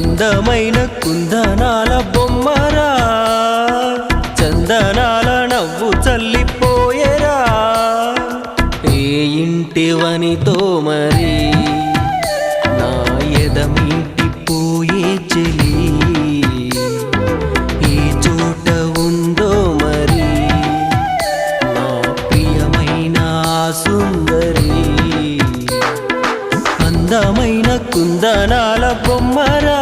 అందమైన కుందనాల బొమ్మరా, చందనాల నవ్వు చల్లిపోయేరా. ఏ ఇంటివనితో మరి నా ఎదమిటిపోయే చెలి, ఏ చోట ఉందో మరి నా ప్రియమైన సుందరి. అందమైన కుందనాల బొమ్మరా,